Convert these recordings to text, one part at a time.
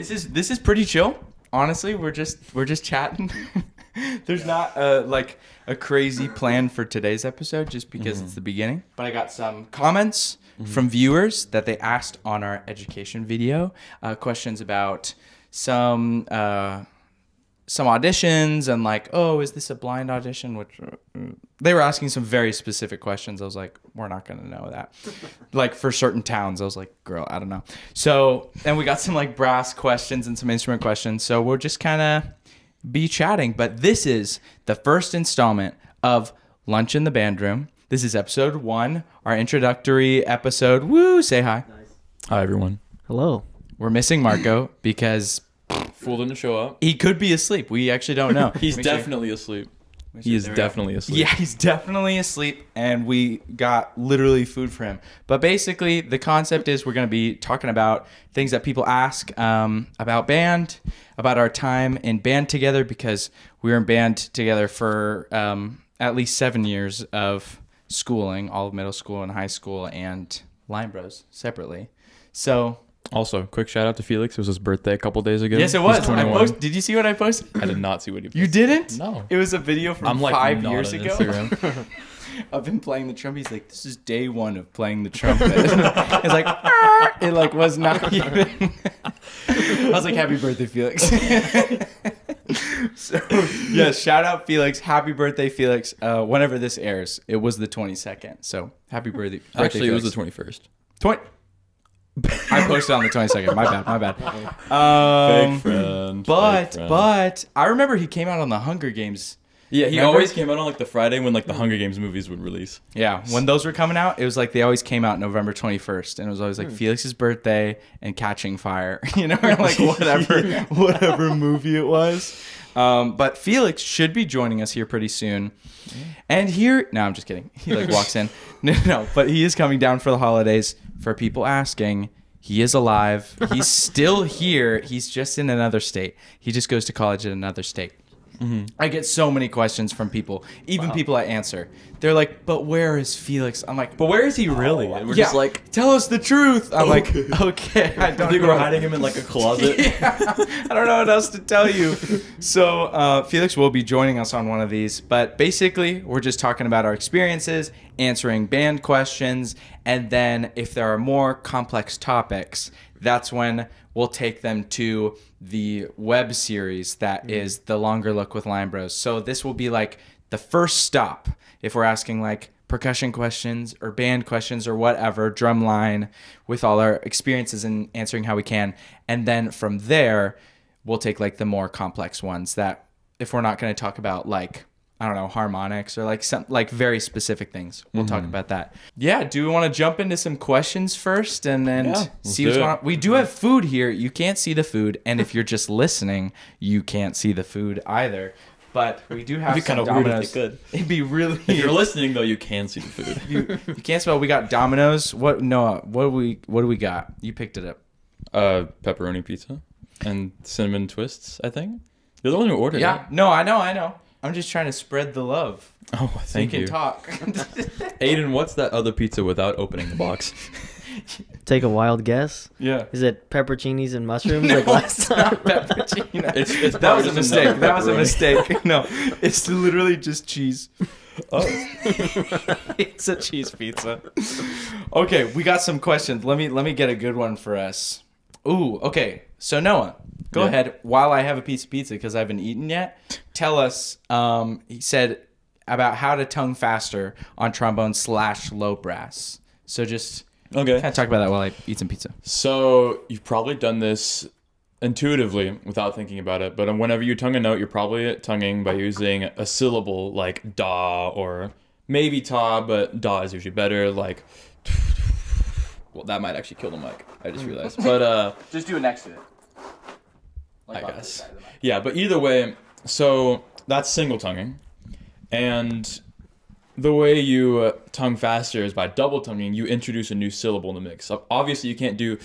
This is pretty chill. Honestly, we're just chatting. There's not a crazy plan for today's episode just because it's the beginning. But I got some comments from viewers that they asked on our education video, questions about some auditions and like, oh, is this a blind audition? Which they were asking some very specific questions. I was like, we're not going to know that. Like for certain towns, I was like, girl, I don't know. So, and we got some like brass questions and some instrument questions. So we'll just kind of be chatting. But this is the first installment of Lunch in the Band Room. This is episode 1, our introductory episode. Woo, say hi. Nice. Hi, everyone. Hello. We're missing Marco because Fool didn't show up. he could be asleep. We actually don't know. He's definitely asleep. He is definitely asleep. Yeah, he's definitely asleep, and we got literally food for him. But basically, the concept is we're going to be talking about things that people ask about band, about our time in band together, because we were in band together for at least 7 years of schooling, all of middle school and high school, and Lyon Bros separately. So... Also, quick shout out to Felix. It was his birthday a couple days ago. Yes, it was. Did you see what I posted? I did not see what he posted. You didn't? No. It was a video from I'm like 5 not years on ago. Instagram. Of him playing the trumpet. He's like, this is day 1 of playing the trumpet. It's like, "Arr!" It like was not even. I was like, happy birthday, Felix. So, yeah, shout out Felix. Happy birthday, Felix. Whenever this airs, it was the 22nd. So, happy birthday. Actually, Felix. it was the 21st. 20. I posted on the 22nd. My bad. Fake friend. But I remember he came out on the Hunger Games. Yeah, he Remember? always came out on like the Friday when like the Hunger Games movies would release. Yeah, when those were coming out, it was like they always came out November 21st, and it was always like Felix's birthday and Catching Fire, or like whatever movie it was. But Felix should be joining us here pretty soon. And here, no, I'm just kidding. He like walks in. No, but he is coming down for the holidays. For people asking, he is alive. He's still here. He's just in another state. He just goes to college in another state. Mm-hmm. I get so many questions from people, even people I answer. They're like, but where is Felix? I'm like, But where is he really? We're just like, tell us the truth. I'm like, okay, I don't think know. we're hiding him in like a closet. Yeah, I don't know what else to tell you. So Felix will be joining us on one of these. But basically, we're just talking about our experiences, answering band questions, and then if there are more complex topics, that's when we'll take them to the web series that is The Longer Look with Lyon Bros. So this will be like the first stop if we're asking like percussion questions or band questions or whatever, drumline, with all our experiences and answering how we can. And then from there, we'll take like the more complex ones that if we're not going to talk about like, I don't know, harmonics or like some like very specific things. We'll talk about that. Yeah, do we want to jump into some questions first and then see what's going on? We do have food here. You can't see the food, and if you're just listening, you can't see the food either. But we do have some Domino's. It'd be really. If you're listening though, you can see the food. you can't spell. We got Domino's. What Noah? What do we got? You picked it up. Pepperoni pizza and cinnamon twists. I think you're the one who ordered it. Yeah. No, I know. I'm just trying to spread the love. Oh, thank you. So you can talk. Aiden, what's that other pizza without opening the box? Take a wild guess. Yeah. Is it pepperoncinis and mushrooms like last time? Pepperoni. It's That was a just mistake. another That was a pepperoni. mistake. No, it's literally just cheese. Oh. It's a cheese pizza. Okay, we got some questions. Let me get a good one for us. Ooh, okay. So Noah, go ahead. While I have a piece of pizza because I haven't eaten yet, tell us. He said about how to tongue faster on trombone / low brass. So just Okay. kind of talk about that while I eat some pizza. So you've probably done this intuitively without thinking about it, but whenever you tongue a note, you're probably tonguing by using a syllable like da or maybe ta, but da is usually better. Like, well, that might actually kill the mic. I just realized, but Just do it next to it. I guess. Yeah, but either way, so that's single tonguing, and the way you tongue faster is by double tonguing. You introduce a new syllable in the mix. So obviously, you can't do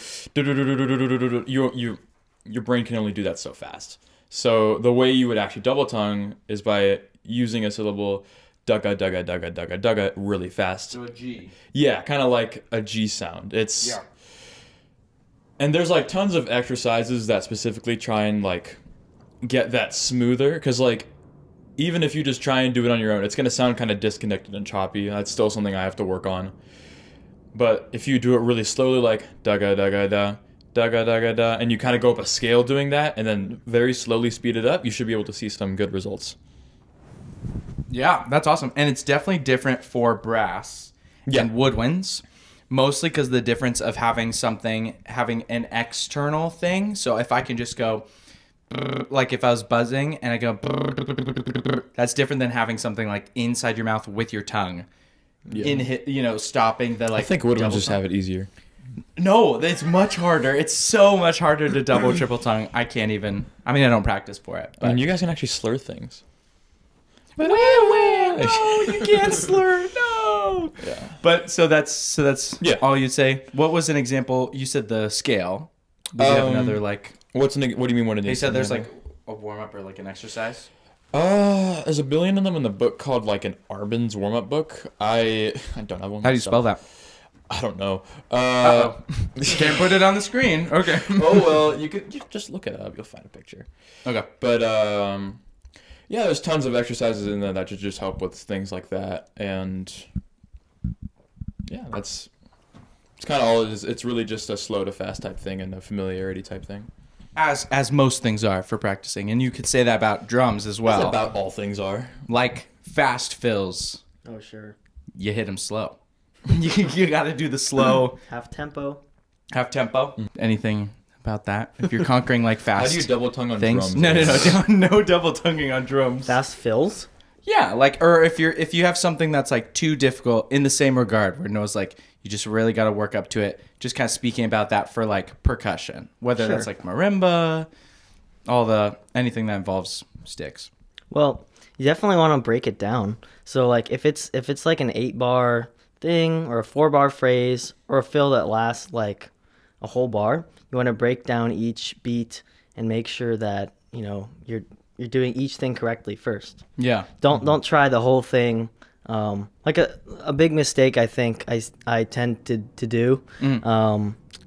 your brain can only do that so fast. So the way you would actually double tongue is by using a syllable dugga dugga dugga dugga dugga really fast. So a G. Yeah, kind of like a G sound. It's And there's like tons of exercises that specifically try and like get that smoother, because like even if you just try and do it on your own, it's going to sound kind of disconnected and choppy. That's still something I have to work on. But if you do it really slowly, like da ga da ga da da ga da ga da, and you kind of go up a scale doing that, and then very slowly speed it up, you should be able to see some good results. Yeah, that's awesome. And it's definitely different for brass and woodwinds, mostly because the difference of having an external thing. So if I can just go, like if I was buzzing and I go, that's different than having something like inside your mouth with your tongue. Stopping the like. I think woodwinds just have it easier. No, it's much harder. It's so much harder to double, triple tongue. I can't even. I mean, I don't practice for it. But. I mean, you guys can actually slur things. No, you can't slur. No. Yeah. But so that's all you say. What was an example? You said the scale. Did you have another like? What do you mean? What it is? They said there's like a warm up or like an exercise. There's a billion of them in the book called like an Arbin's warm up book. I don't have one. How do you spell that? I don't know. Can't put it on the screen. Okay. Oh well, you just look it up. You'll find a picture. Okay. But yeah, there's tons of exercises in there that should just help with things like that, and yeah, it's kind of all it is. It's really just a slow to fast type thing and a familiarity type thing. As most things are for practicing, and you could say that about drums as well. That's about all things are. Like fast fills, Oh, sure. you hit them slow. you got to do the slow Half tempo. half tempo. Anything about that? If you're conquering like fast, How do you double tongue on things? drums? No double tonguing on drums. Fast fills. Yeah, like or if you have something that's like too difficult in the same regard, where Noah's like you just really got to work up to it. Just kind of speaking about that for like percussion, whether that's like marimba, anything that involves sticks. Well, you definitely want to break it down. So like if it's like an 8-bar thing or a 4-bar phrase or a fill that lasts like a whole bar, you want to break down each beat and make sure that you're doing each thing correctly first. Yeah. Don't try the whole thing. Like a big mistake I think I tend to do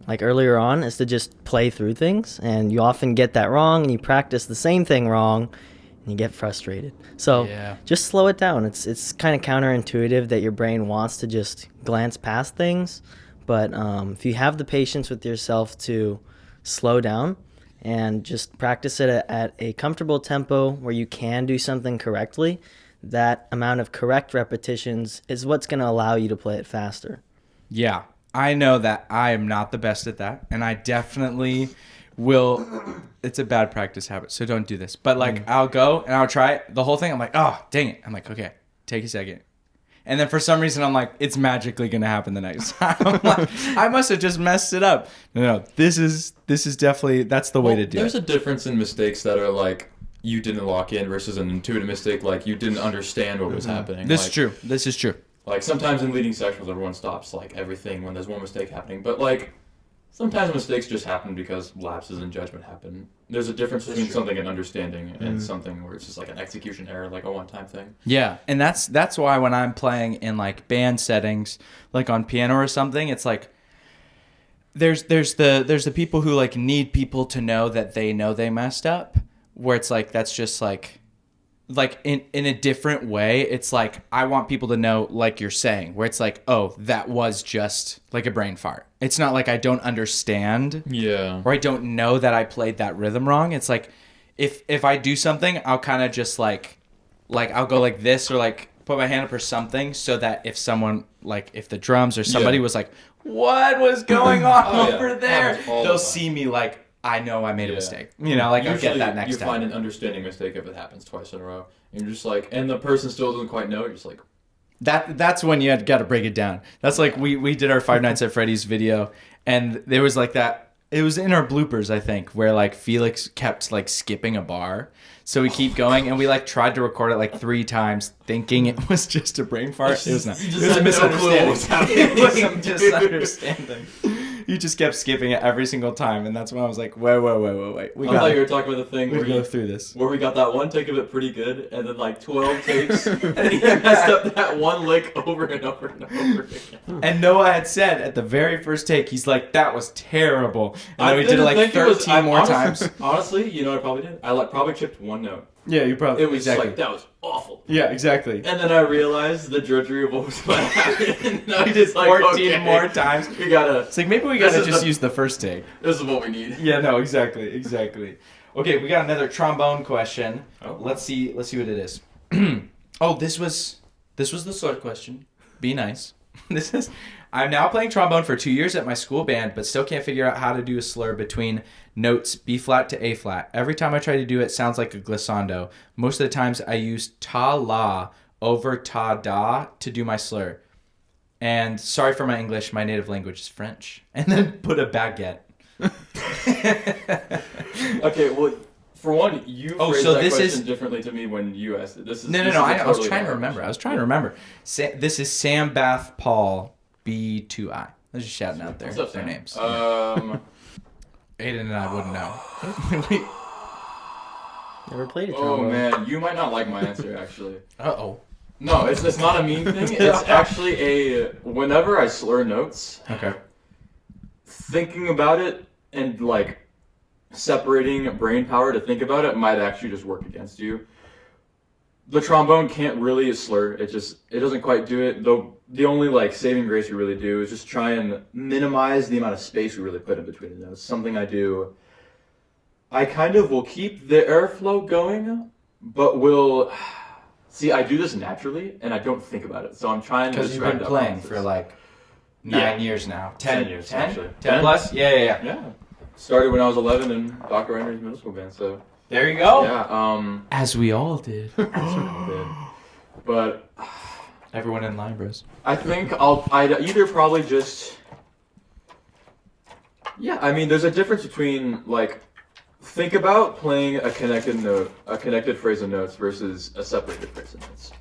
like earlier on is to just play through things, and you often get that wrong and you practice the same thing wrong and you get frustrated. So just slow it down. It's kind of counterintuitive that your brain wants to just glance past things, but if you have the patience with yourself to slow down and just practice it at a comfortable tempo where you can do something correctly, that amount of correct repetitions is what's going to allow you to play it faster. Yeah, I know that I am not the best at that, and I definitely will. It's a bad practice habit, so don't do this. But like, I'll go and I'll try it, the whole thing. I'm like, oh, dang it. I'm like, okay, take a second. And then for some reason, I'm like, it's magically going to happen the next time. I'm like, I must have just messed it up. No, this is definitely, that's the way to do it. There's a difference in mistakes that are like, you didn't lock in versus an intuitive mistake, like you didn't understand what was happening. This is true. Like sometimes in leading sections, everyone stops like everything when there's one mistake happening. But like sometimes mistakes just happen because lapses in judgment happen. There's a difference between something and understanding and something where it's just like an execution error, like a one-time thing. Yeah, and that's why when I'm playing in like band settings, like on piano or something, it's like there's the people who like need people to know that they know they messed up. Where it's like that's just like in a different way, it's like I want people to know, like you're saying, where it's like, oh, that was just like a brain fart. It's not like I don't understand, or I don't know that I played that rhythm wrong. It's like if I do something, I'll kind of just like I'll go like this or like put my hand up or something, so that if someone like if the drums or somebody was like, what was going on over there, they'll see me like. I know I made a mistake. Like I'll get that next time. You find an understanding mistake if it happens twice in a row. And you're just like, and the person still doesn't quite know. You're just like... That's when you got to break it down. That's like we did our Five Nights at Freddy's video, and there was like that... It was in our bloopers, I think, where like Felix kept like skipping a bar. So we keep going, and we like tried to record it like 3 times, thinking it was just a brain fart. It was not. It was a misunderstanding. It was a misunderstanding. You just kept skipping it every single time, and that's when I was like, wait. We I thought you got were talking about the thing to where go through this. where we got that one take of it pretty good, and then like 12 takes, and he messed up that one lick over and over and over again. And Noah had said at the very first take, he's like, that was terrible. And then we did it didn't like think 13 more honestly, times. Honestly, you know what I probably did? I like probably chipped one note. Yeah, you probably. It was exactly. like, that was awful. Yeah, exactly. And then I realized the drudgery of what was going to happen. And I We did just like, 14 okay, more times. We gotta, It's like, maybe we This gotta is just the- use the first take. this is what we need. Yeah, no, exactly. Okay, we got another trombone question. Oh. Let's see what it is. Oh, this was the slur question. Be nice. I'm now playing trombone for 2 years at my school band, but still can't figure out how to do a slur between notes B flat to A flat. Every time I try to do it, it sounds like a glissando. Most of the times I use ta la over ta da to do my slur. And sorry for my English, my native language is French. And then put a baguette. Okay, well, for one, you phrased so that this question is- differently to me when you asked it. This is No. this is I a was totally trying to different remember. This is Sam Bath Paul B2I. I was just shouting out What's up, their Sam? names. Aiden and I wouldn't know. Never played a Oh trombone. man, you might not like my answer actually. Uh-oh. No, it's not a mean thing. It's actually a whenever I slur notes, Okay. thinking about it and like separating brain power to think about it might actually just work against you. The trombone can't really slur. It doesn't quite do it. Though the only like saving grace we really do is just try and minimize the amount of space we really put in between the notes. Something I do. I kind of will keep the airflow going, but will see. I do this naturally, and I don't think about it. So I'm trying to Because you've describe been that playing process. for like Yeah. 9 years now. 10 years, 10? actually. 10 plus? Yeah. Yeah. Started when I was 11 in Dr. Reiner's middle school band. So There you go. yeah. As we all did. But Everyone in line, bros. I think I'd either probably just. Yeah, I mean, there's a difference between like. Think about playing a connected phrase of notes versus a separated phrase of notes.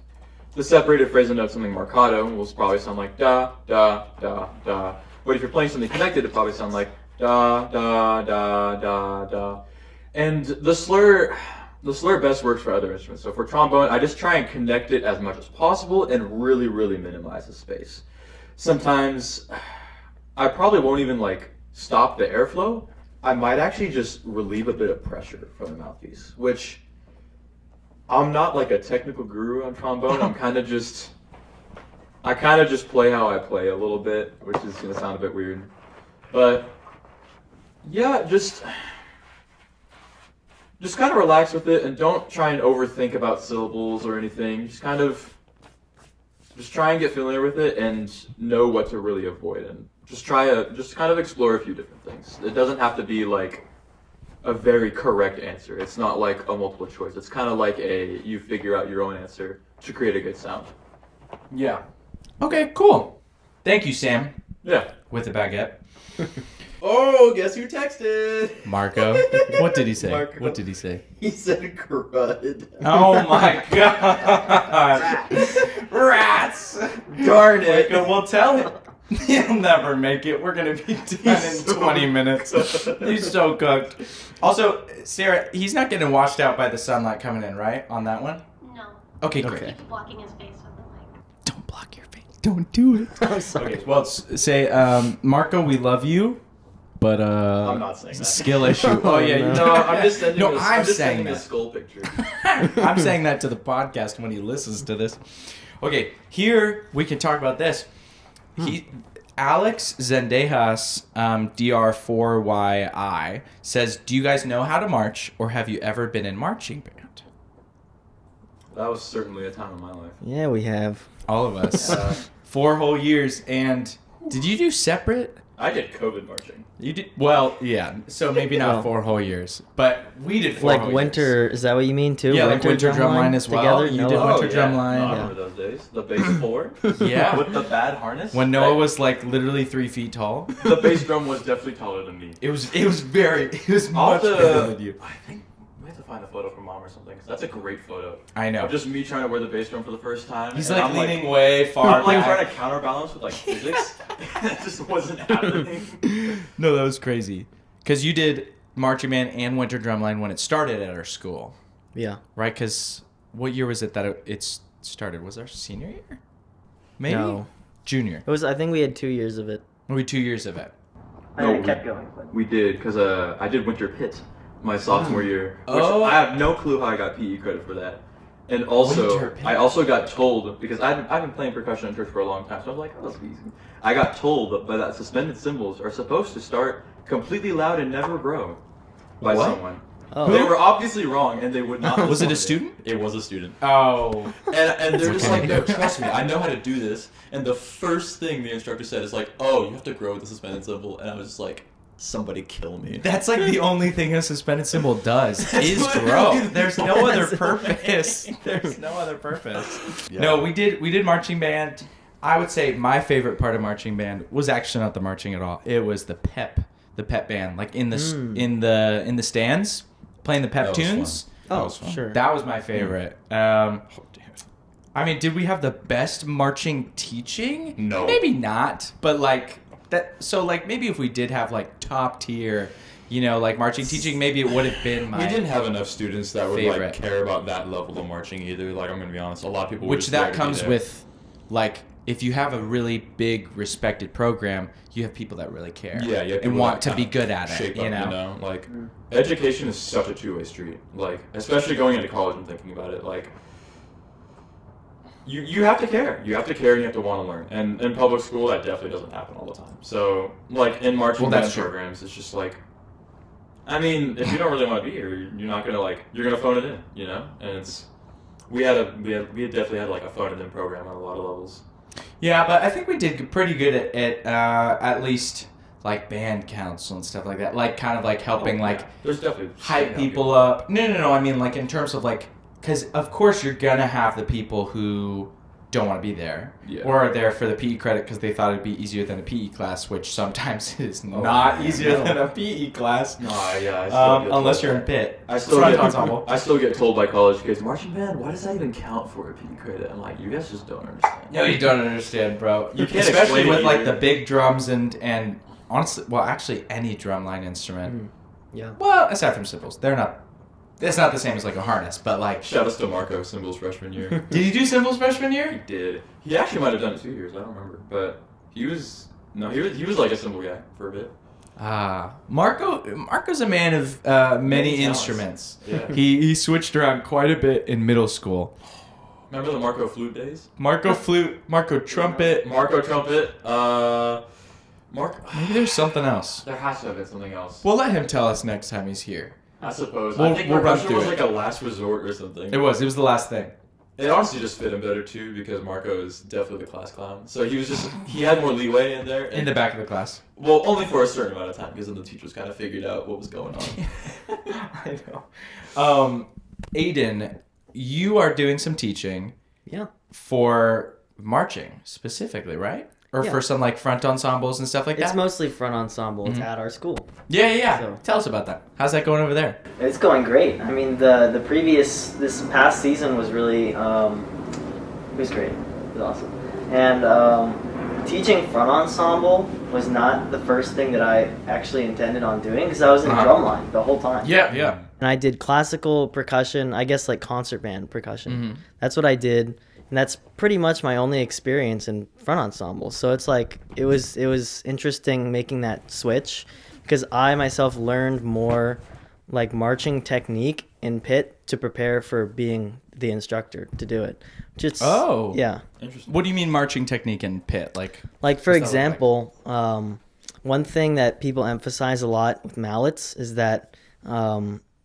The separated phrase of notes, something marcato, will probably sound like da, da, da, da. But if you're playing something connected, it'll probably sound like da, da, da, da, da. And the slur best works for other instruments. So for trombone, I just try and connect it as much as possible and really, really minimize the space. Sometimes I probably won't even like stop the airflow. I might actually just relieve a bit of pressure from the mouthpiece, which I'm not like a technical guru on trombone. I kind of just play how I play a little bit, which is gonna sound a bit weird, but yeah, just kind of relax with it and don't try and overthink about syllables or anything. Just try and get familiar with it and know what to really avoid and just kind of explore a few different things. It doesn't have to be like a very correct answer. It's not like a multiple choice. It's kind of like you figure out your own answer to create a good sound. Yeah. Okay, cool. Thank you, Sam. Yeah. With the baguette. Oh, guess who texted? Marco. What did he say? Marco. What did he say? He said crud. Oh my god. Rats. Darn it. Marco, well, tell him. He'll never make it. We're going to be done in 20 minutes. He's so cooked. Also, Sarah, he's not getting washed out by the sunlight coming in, right? On that one? No. Okay, great. Okay. Keep blocking his face with the mic. Don't block your face. Don't do it. I'm sorry. Okay, well, say, Marco, we love you, but I'm not saying that. skill issue. Oh, yeah, you No, I'm just sending No, this. I'm just saying sending that. the skull picture. I'm saying that to the podcast when he listens to this. Okay, here we can talk about this. Alex Zendejas, DR4YI, says, do you guys know how to march, or have you ever been in marching band? That was certainly a time in my life. Yeah, we have. All of us. 4 whole years. And did you do separate? I did COVID marching. You did? Well, yeah. So maybe not Well, 4 whole years. But we did 4 Like whole winter, years. is that what you mean too? Yeah, like winter drumline as well. Together? You No. did winter yeah. drumline. No, I Yeah. remember those days. The bass floor. Yeah. With the bad harness. When Noah was like literally 3 feet tall. The bass drum was definitely taller than me. It was much I'll have bigger to- than you. I think We have to find a photo from mom or something, because that's a great photo. I know. Of just me trying to wear the bass drum for the first time. He's and like I'm leaning way far I'm like back. trying to counterbalance with like physics. It just wasn't happening. No, that was crazy. Because you did marching band and winter drumline when it started at our school, Yeah. right? Because what year was it that it started? Was our senior year? Maybe? No. Junior. It was. I think we had 2 years of it. Maybe 2 years of it. No, it kept going. But... We did, because I did winter pit my sophomore year. Which Oh. I have no clue how I got PE credit for that. And also, Winter pit. I also got told, because I've been playing percussion in church for a long time, so I was like, oh, that's easy. I got told that suspended cymbals are supposed to start completely loud and never grow by What? someone. Oh. They were obviously wrong, and they would not. Was it a listen to student? It was a student. Oh. And they're What just can like, I no, do? trust me, I know how to do this. And the first thing the instructor said is like, oh, you have to grow with the suspended cymbal. And I was just like, somebody kill me. That's like the only thing a suspended cymbal does is literally grow. the There's no other That's purpose. There's no other purpose. No, we did marching band. I would say my favorite part of marching band was actually not the marching at all. It was the pep band, like in the stands playing the pep That was tunes. fun. Oh, That was fun. sure. That was my favorite. I mean, did we have the best marching teaching? No. Maybe not, but like that. So like maybe if we did have like top tier, like marching teaching, maybe it would have been my. We didn't have enough students that would favorite. like care about that level of marching either. Like, I'm gonna be honest, a lot of people. Were Which just there that to be comes there. with, like, if you have a really big respected program, you have people that really care. Yeah, yeah, and people want that to be kinda good at it. shape You up, know. Like, education is such a two-way street. Like, especially going into college and thinking about it, like. You have to care. You have to care and you have to want to learn. And in public school, that definitely doesn't happen all the time. So, like, in marching band that's true. programs, it's just like, I mean, if you don't really want to be here, you're not gonna you're gonna phone it in, And it's, we definitely had like a phone it in program on a lot of levels. Yeah, but I think we did pretty good at least like band council and stuff like that. Like kind of like helping There's definitely hype people up. No. I mean like in terms of like, because of course you're gonna have the people who don't want to be there or are there for the PE credit because they thought it'd be easier than a PE class, which sometimes is not easier than a PE class. No, yeah. I still get Unless told you're in that. pit. I still Front get ensemble. I still get told by college kids, marching band, why does that even count for a PE credit? I'm like, you guys just don't understand. No, you don't understand, bro. You can't Especially explain with it like either. the big drums and honestly, well, actually any drumline instrument. Yeah. Well, aside from cymbals, they're not. It's not the same as like a harness, but like. Shout outs to Marco, cymbals freshman year. Did you do cymbals freshman He year? did. He actually might have done it 2 years. I don't remember, but he was like a cymbal guy for a bit. Marco's a man of many Many talents. instruments. Yeah. He switched around quite a bit in middle school. Remember the Marco flute days? Marco flute, Marco trumpet. Marco trumpet. Maybe there's something else. There has to have been something else. We'll let him tell us next time he's here. I suppose. We'll- I think we'll run percussion through was it. like a last resort or something. It was the last thing. It honestly just fit him better too because Marco is definitely the class clown. So he had more leeway in there. In the back of the class. Well, only for a certain amount of time because then the teachers kind of figured out what was going on. I know. Aiden, you are doing some teaching Yeah. for marching specifically, right? Or Yeah. for some like front ensembles and stuff like It's that? mostly front ensemble. It's at our school. Yeah. So- Tell us about that. How's that going over there? It's going great. I mean, this past season was really, it was great. It was awesome. And teaching front ensemble was not the first thing that I actually intended on doing because I was in drumline the whole time. Yeah. And I did classical percussion, I guess like concert band percussion. Mm-hmm. That's what I did. And that's pretty much my only experience in front ensemble. So it's like it was interesting making that switch because I myself learned more like marching technique in pit to prepare for being the instructor to do it. Just yeah. Interesting. What do you mean marching technique in pit? Like For what's that look example, one thing that people emphasize a lot with mallets is that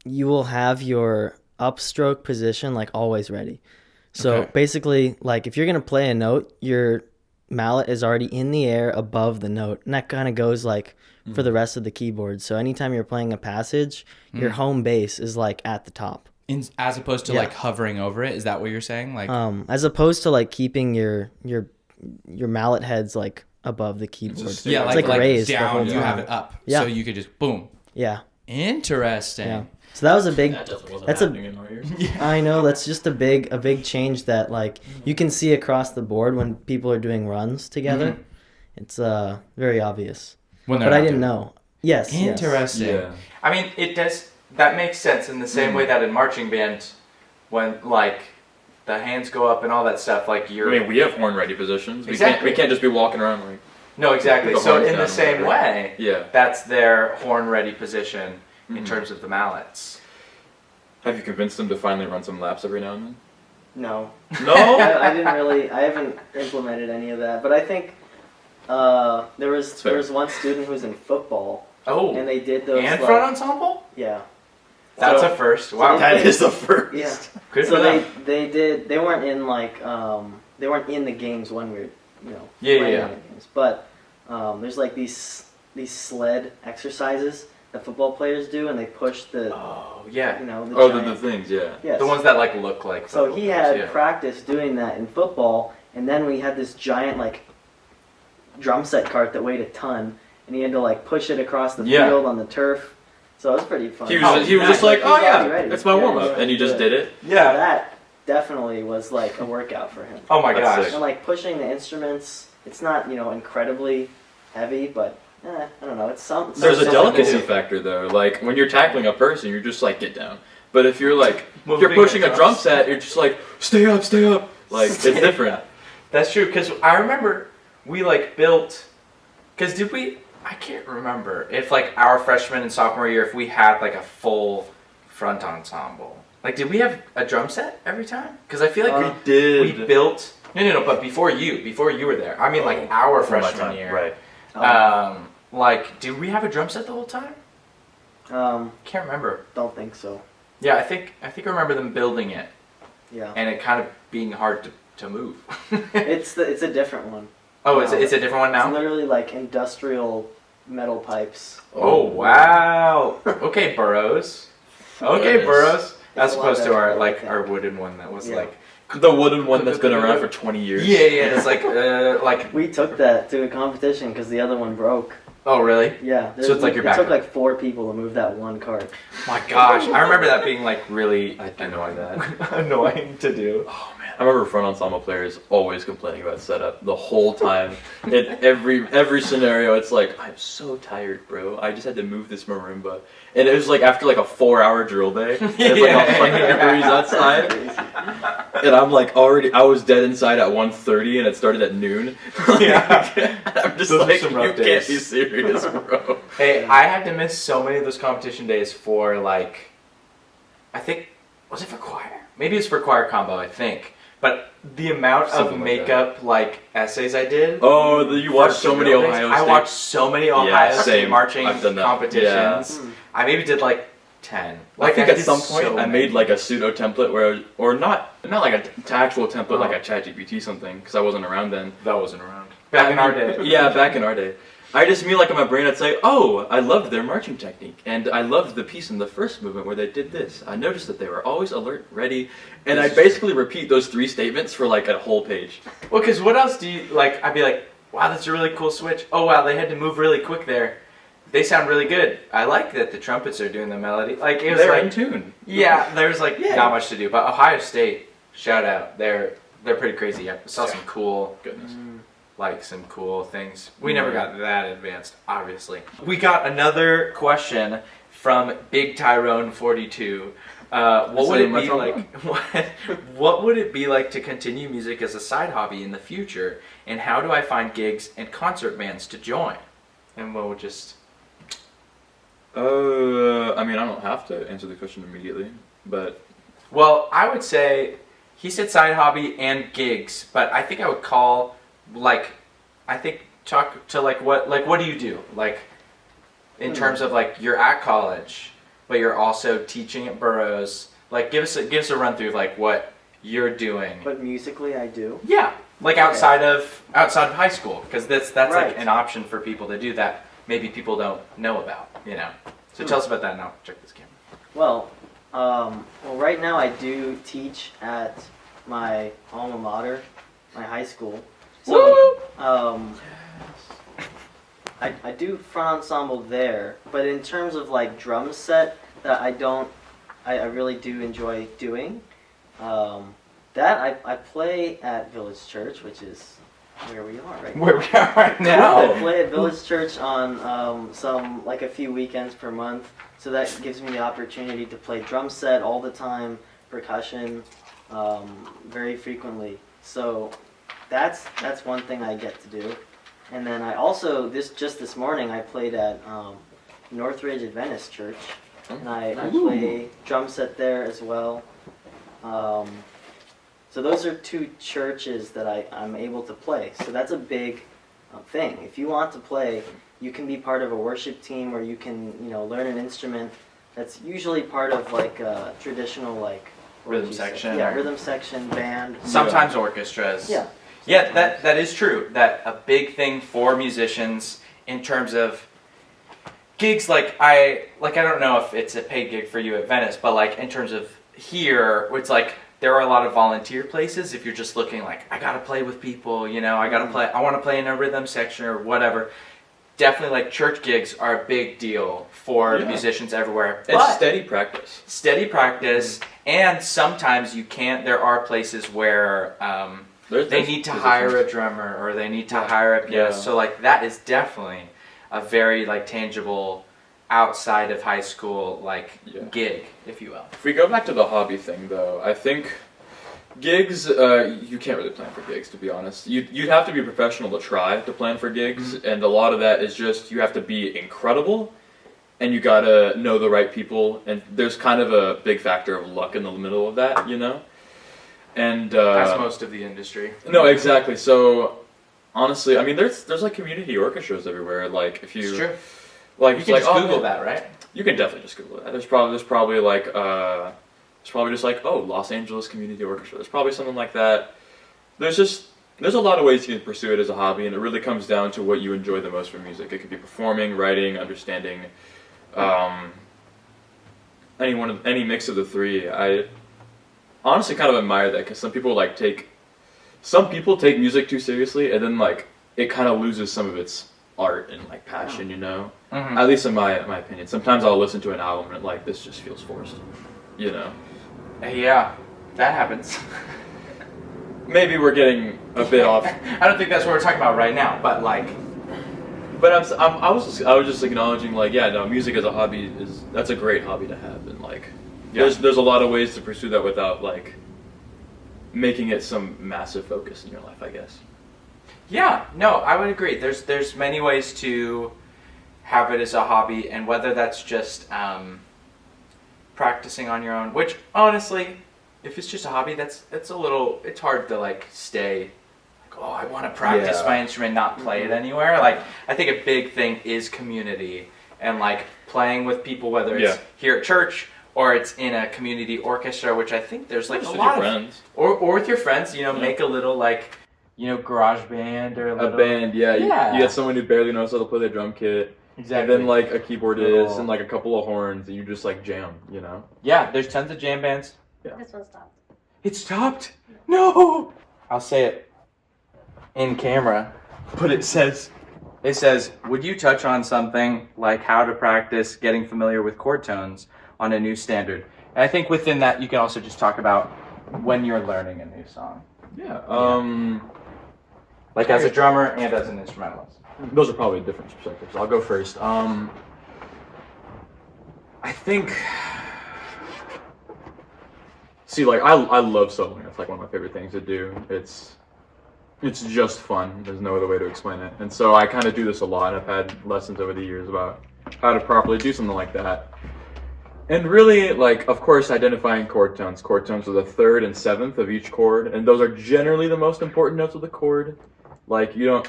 you will have your upstroke position like always ready. So Okay. basically, like if you're gonna play a note, your mallet is already in the air above the note, and that kind of goes like for the rest of the keyboard. So anytime you're playing a passage, your home base is like at the top. as opposed to Yeah. like hovering over it? Is that what you're saying? Like As opposed to like keeping your mallet heads like above the keyboard. It's yeah, it's like raised the down. whole You time. have it up, Yeah. so you could just boom. Yeah. Interesting. Yeah. So that was a big. That definitely wasn't That's a. happening in our ears. I know that's just a big change that like you can see across the board when people are doing runs together. Mhm. It's very obvious. When they're But I not didn't doing it. know. Yes. Interesting. Yeah. I mean, it does. That makes sense in the same way that in marching band, when like the hands go up and all that stuff, like I you're. mean, we have horn ready positions. Exactly. We can't just be walking around like. No, exactly. With the So horns in the down, same whatever. way, Yeah. that's their horn ready position in Mhm. terms of the mallets. Have you convinced them to finally run some laps every now and then? No. No. I didn't really. I haven't implemented any of that. But I think there was fair. one student who was in football, Oh, and they did those. and like, front ensemble? Yeah. That's So- a first. Wow. That That is the first. Yeah. Good So for them. they weren't in like they weren't in the games when we were Yeah, playing yeah. in the games. But there's like these sled exercises that football players do, and they push the Oh, yeah. the Oh, giant, the things, yeah. yes. The ones that like look like. So football he players, had yeah. practice doing that in football, and then we had this giant like drum set cart that weighed a ton, and he had to like push it across the Yeah. field on the turf. So it was pretty fun. He was, Oh, he was nice. just like, He's oh yeah, already ready. that's my Yeah, warm up, he's and you just good. did it. So Yeah. that definitely was like a workout for him. Oh my That's gosh. sick. And like pushing the instruments, it's not incredibly heavy, but I don't know. It's some. There's a something to delicacy do. factor though. Like when you're tackling a person, you're just like get down. But if you're like if Moving you're pushing the a drum drums. set, you're just like stay up, stay up. Like it's different. That's true, because I remember we like built. Because did we? I can't remember if like our freshman and sophomore year, if we had like a full front ensemble. Like, did we have a drum set every time? Because I feel like we did. built. No. But before you were there. I mean, like our For my freshman time, year. right? Like, did we have a drum set the whole time? Can't remember. Don't think so. Yeah, I think I remember them building it Yeah. and it kind of being hard to move. It's a different one. Oh, it's a different one It's now? literally like industrial metal pipes. Oh, wow. Okay, Burroughs. Okay, Goodness. Burroughs. As It's a lot opposed to better, our I like think. our wooden one that was Yeah. like The wooden one that's been around for 20 years. yeah, it's like We took that to a competition because the other one broke. oh really? Yeah. So it's like your It took backup. like 4 people to move that one cart. My gosh, I remember that being like really I do know that. annoying to do. Oh man, I remember front ensemble players always complaining about setup the whole time. In every scenario, it's like I'm so tired, bro. I just had to move this marimba, and it was like after like a 4-hour drill day. And it's like 100 degrees outside, and I'm like I was dead inside at 1:30, and it started at noon. Yeah. I'm just Those are like some you rough can't days. be serious, bro. Hey, I had to miss so many of those competition days for like, I think, was it for choir? Maybe it's for choir combo, I think. But the amount Something of like makeup like essays I did. Oh, you watched for so many drill days, Ohio I State. watched so many Ohio Yeah, State same. marching I've done that. competitions. Yeah. I maybe did like 10. I think at did some point so I many. made like a pseudo template or not like a actual template like Oh. a ChatGPT something because I wasn't around then. That wasn't around. Back in our day. Yeah, back in our day. I just mean like in my brain I'd say, oh, I loved their marching technique and I loved the piece in the first movement where they did this. I noticed that they were always alert, ready, and I basically repeat those 3 statements for like a whole page. Well, because what else do you like? I'd be like, wow, that's a really cool switch. Oh wow, they had to move really quick there. They sound really good. I like that the trumpets are doing the melody. Like it was They're like in tune. yeah, there's like Yeah. not much to do. But Ohio State, shout out, they're pretty crazy. I saw some cool Goodness. like some cool things. We never got that advanced, obviously. We got another question from Big Tyrone 42. What would it be like? What would it be like to continue music as a side hobby in the future? And how do I find gigs and concert bands to join? And we'll just I mean I don't have to answer the question immediately, but well, I would say he said side hobby and gigs, but I think I would call like I think talk to like what do you do like in terms of like you're at college, but you're also teaching at Burroughs. Like give us a run through of like what you're doing. But musically, I do. Yeah, like outside of high school, because that's Right. like an option for people to do that maybe people don't know about, you know. So tell us about that, and I'll check this camera. Well, right now I do teach at my alma mater, my high school. So, I do front ensemble there, but in terms of like drum set, that I don't I really do enjoy doing. That I play at Village Church, which is where we are right now. Where we are right I now. play at Village Church on a few weekends per month, so that gives me the opportunity to play drum set all the time, percussion, very frequently. So that's one thing I get to do. And then I also this morning I played at Northridge Adventist Church, and I play drum set there as well. So those are two churches that I'm able to play. So that's a big thing. If you want to play, you can be part of a worship team, or you can learn an instrument. That's usually part of like a traditional like Rhythm section. Yeah, rhythm section, band. Sometimes orchestras. Yeah. Yeah, that is true. That a big thing for musicians in terms of gigs, I don't know if it's a paid gig for you at Venice, but like in terms of here, it's like there are a lot of volunteer places. If you're just looking like, I gotta play with people, I want to play in a rhythm section or whatever. Definitely, like church gigs are a big deal for musicians everywhere. It's steady practice. Steady practice, and sometimes you can't. There are places where they need to hire a drummer or they need to hire a pianist. Yeah. So like that is definitely a very like tangible outside of high school gig, if you will. If we go back to the hobby thing, though, I think gigs, you can't really plan for gigs, to be honest. You'd have to be professional to try to plan for gigs, and a lot of that is just you have to be incredible, and you gotta know the right people, and there's kind of a big factor of luck in the middle of that, And That's most of the industry. No, exactly. So honestly, I mean, there's like community orchestras everywhere. Like if you, It's true. like You can like, just oh, Google man, that, right? You can definitely just Google that. There's probably just like Los Angeles Community Orchestra. There's probably something like that. There's a lot of ways you can pursue it as a hobby, and it really comes down to what you enjoy the most from music. It could be performing, writing, understanding, any mix of the three. I honestly kind of admire that because some people take music too seriously, and then like it kind of loses some of its art and like passion, Mm-hmm. At least in my opinion. Sometimes I'll listen to an album and like this just feels forced, Yeah, that happens. Maybe we're getting a bit off. I don't think that's what we're talking about right now, but like. But I was just acknowledging music as a hobby that's a great hobby to have, and like there's a lot of ways to pursue that without like making it some massive focus in your life, I guess. Yeah, no, I would agree. There's many ways to have it as a hobby, and whether that's just practicing on your own, which honestly, if it's just a hobby, it's hard to like stay like, oh, I want to practice my instrument, not play it anywhere. Like I think a big thing is community and like playing with people, whether it's here at church or it's in a community orchestra, which I think there's like just a with lot your of friends. or with your friends, make a little like garage band or A band, yeah. You get someone who barely knows how to play their drum kit. Exactly. And then like a keyboardist and like a couple of horns, and you just like jam, Yeah, there's tons of jam bands. Yeah. This one stopped. It stopped? No! I'll say it in camera, but it says, would you touch on something like how to practice getting familiar with chord tones on a new standard? And I think within that, you can also just talk about when you're learning a new song. Yeah. Like as a drummer and as an instrumentalist. Those are probably different perspectives. I'll go first. I think. See, like I love soloing. It's like one of my favorite things to do. It's just fun. There's no other way to explain it. And so I kind of do this a lot. I've had lessons over the years about how to properly do something like that. And really, like, of course, identifying chord tones. Chord tones are the third and seventh of each chord, and those are generally the most important notes of the chord. Like, you don't.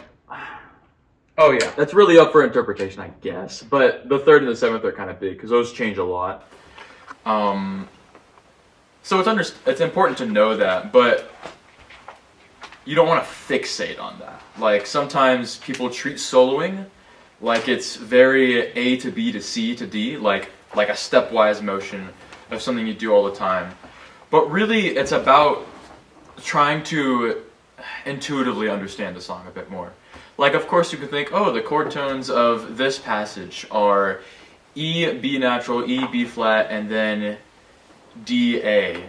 Oh yeah. That's really up for interpretation, I guess. But the third and the seventh are kind of big because those change a lot. So it's important to know that, but you don't want to fixate on that. Like sometimes people treat soloing like it's very A to B to C to D, like a stepwise motion of something you do all the time. But really, it's about trying to intuitively understand the song a bit more. Like, of course, you could think, oh, the chord tones of this passage are E, B natural, E, B flat, and then D, A.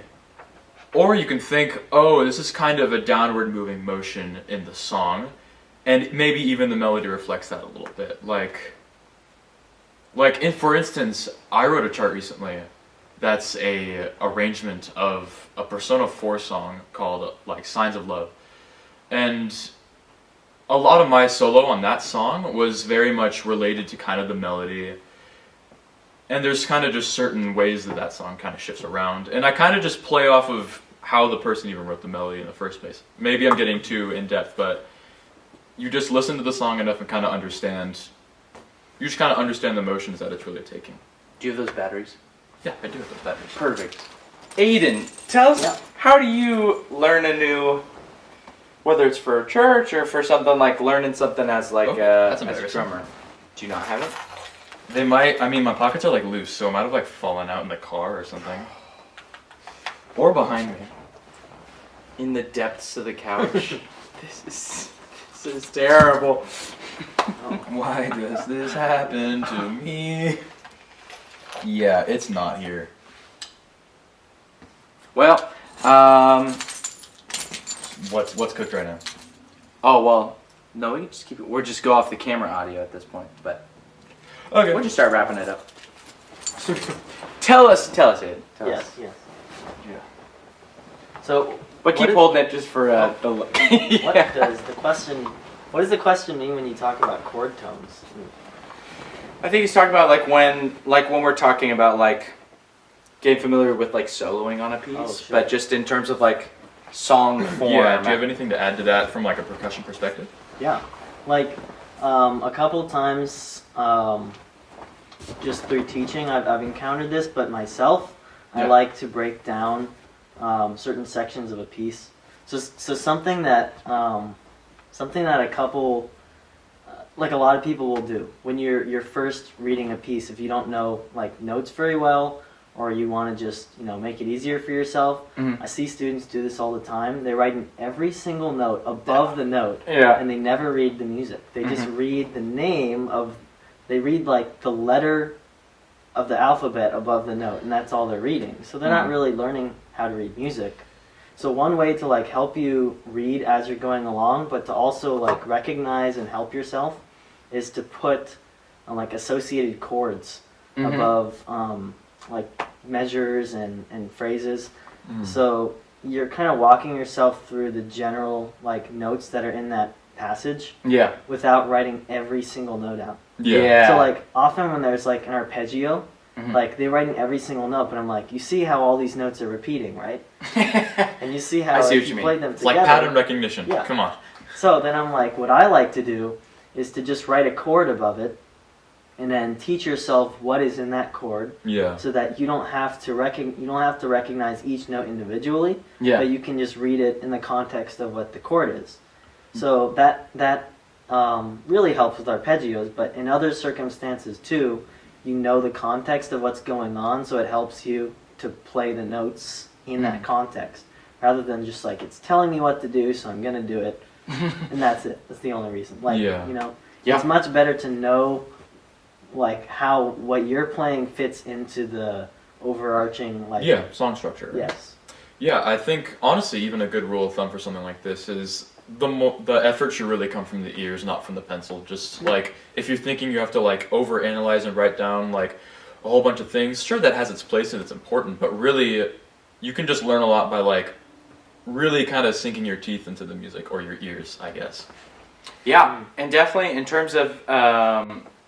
Or you can think, oh, this is kind of a downward moving motion in the song, and maybe even the melody reflects that a little bit. For instance, I wrote a chart recently that's a arrangement of a Persona 4 song called like Signs of Love. And a lot of my solo on that song was very much related to kind of the melody. And there's kind of just certain ways that that song kind of shifts around. And I kind of just play off of how the person even wrote the melody in the first place. Maybe I'm getting too in-depth, but you just listen to the song enough and kind of understand. You just kind of understand the emotions that it's really taking. Do you have those batteries? Yeah, I do have those batteries. Perfect. Aiden, tell us, how do you learn a new, whether it's for church or for something like learning something as like that's as a embarrassing. drummer? Do you not have it? They might, I mean, my pockets are like loose, so it might have like fallen out in the car or something. Or behind me. In the depths of the couch. This is terrible. Why does this happen to me? Yeah, it's not here. Well, What's cooked right now? oh well, no, we can just keep it. We'll just go off the camera audio at this point, but Okay. we'll just start wrapping it up. Tell us, Aiden. Tell Yes, us. yes. Yeah. So, But keep What is- holding it just for the look. what Yeah. does the question? What does the question mean when you talk about chord tones? I think he's talking about like when we're talking about like getting familiar with like soloing on a piece, Oh, sure. but just in terms of like song form. Yeah, do you have anything to add to that from like a percussion perspective? Yeah, like a couple times, just through teaching, I've encountered this, but myself, I Yeah. like to break down certain sections of a piece. So something that a couple, like a lot of people will do when you're first reading a piece, if you don't know like notes very well, or you want to just make it easier for yourself. Mhm. I see students do this all the time. They write in every single note above the note, Yeah. and they never read the music. They just read the name of, they read like the letter of the alphabet above the note, and that's all they're reading. So they're not really learning how to read music. So one way to like help you read as you're going along, but to also like recognize and help yourself, is to put like associated chords above like measures and phrases. So you're kind of walking yourself through the general like notes that are in that passage Yeah. without writing every single note out. Yeah. So like often when there's like an arpeggio, Mhm. like they write in every single note, but I'm like, you see how all these notes are repeating, right? And you see how I see if what you mean. play them It's together. like pattern recognition. Yeah. Come on. So then I'm like, what I like to do is to just write a chord above it, and then teach yourself what is in that chord, Yeah. so that you don't have to recognize each note individually, Yeah. but you can just read it in the context of what the chord is. So that really helps with arpeggios, but in other circumstances too, you know the context of what's going on, so it helps you to play the notes in that context, rather than just like, it's telling me what to do, so I'm gonna do it, and that's it. That's the only reason. Like, Yeah. Yeah. it's much better to know like how what you're playing fits into the overarching like. Yeah, song structure. Yes. Yeah, I think honestly, even a good rule of thumb for something like this is the effort should really come from the ears, not from the pencil. Just like if you're thinking you have to like overanalyze and write down like a whole bunch of things, sure that has its place and it's important, but really you can just learn a lot by like really kind of sinking your teeth into the music or your ears, I guess. Yeah, and definitely in terms of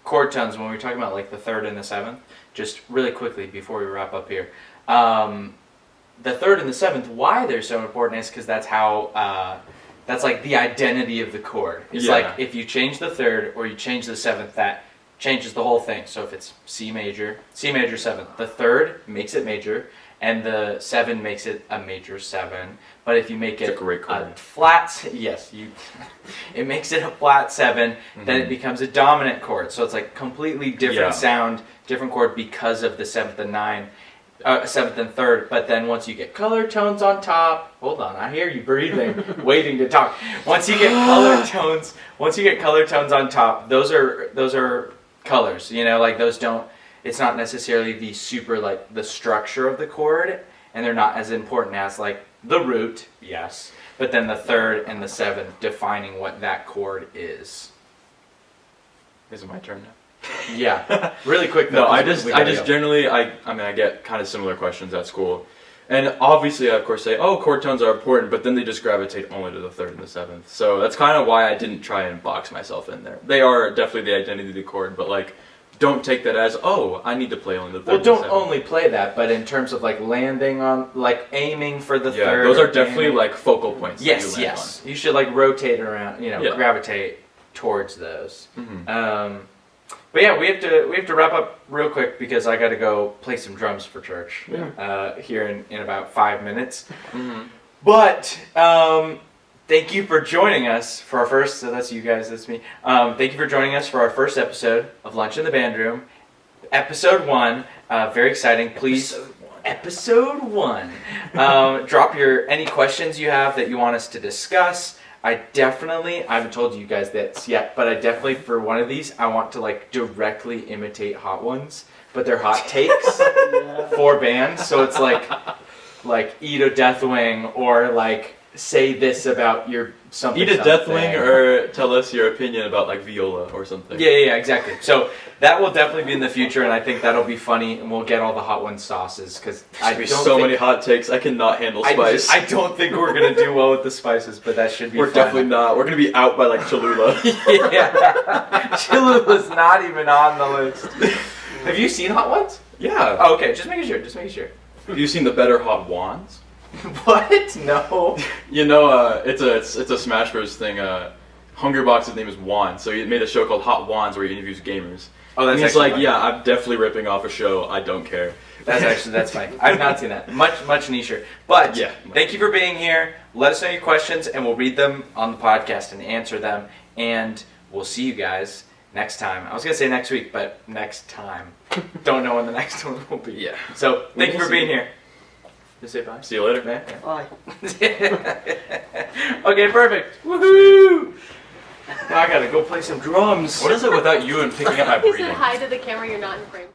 chord tones, when we're talking about like the third and the seventh, just really quickly before we wrap up here, the third and the seventh, why they're so important is because that's how that's like the identity of the chord. It's Yeah. like if you change the third or you change the seventh, that changes the whole thing. So if it's C major, seventh, the third makes it major, and the 7 makes it a major 7. But if you make it It's a great chord. flat, it makes it a flat 7, then it becomes a dominant chord. So it's like completely different Yeah. sound, different chord because of the 7th and 9. 7th and 3rd, but then once you get color tones on top, hold on, I hear you breathing, waiting to talk. Once you get color tones on top, those are colors. Like those don't. it's not necessarily the super like the structure of the chord, and they're not as important as like the root, yes, but then the third and the seventh defining what that chord is. Is it my turn now? Yeah, really quick though. No, I 'cause just we gotta go. generally, I mean, I get kind of similar questions at school. And obviously, I of course say, oh, chord tones are important, but then they just gravitate only to the third and the seventh. So that's kind of why I didn't try and box myself in there. They are definitely the identity of the chord, but like, don't take that as, oh, I need to play only the third Well, and the don't seventh. only play that, but in terms of like landing on, like aiming for the Yeah, third. those are or definitely aiming- like focal points. that you Yes, land yes. You should like rotate around, you know, Yeah. gravitate towards those. on. But yeah, we have to wrap up real quick because I got to go play some drums for church here in about 5 minutes. Mhm. But thank you for joining us for our first. So that's you guys. That's me. Thank you for joining us for our first episode of Lunch in the Band Room, episode 1. Very exciting. Please. Episode 1. Drop any questions you have that you want us to discuss. I haven't told you guys this yet, but I definitely, for one of these, I want to like directly imitate Hot Ones, but they're hot takes for bands. So it's like eat a Deathwing or like say this about your something. Eat a something. Deathwing or tell us your opinion about like viola or something. Yeah, exactly. So that will definitely be in the future, and I think that'll be funny, and we'll get all the Hot One sauces because I There's don't so think, many hot takes. I cannot handle spice. I don't think we're gonna do well with the spices, but that should be. We're fun. definitely not. We're gonna be out by like Cholula. Yeah, Cholula's not even on the list. Have you seen Hot Ones? Yeah. Oh, okay, just making sure. Just making sure. Have you seen the Better Hot Wands? What? No. You know, it's a Smash Bros thing. Hungrybox's name is Juan, so he made a show called Hot Wands where he interviews gamers. Oh, that's and he's actually like, funny. yeah, I'm definitely ripping off a show. I don't care. That's funny. I've not seen that. Much nicher. But Yeah. thank you for being here. Let us know your questions, and we'll read them on the podcast and answer them. And we'll see you guys next time. I was gonna say next week, but next time. Don't know when the next one will be. Yeah. So thank you for see. being here. Just say bye. See you later. Yeah. Bye. Okay, perfect. Woohoo! Now I gotta go play some drums. What is it without you and picking up my You breathing? said hi to the camera, you're not in frame.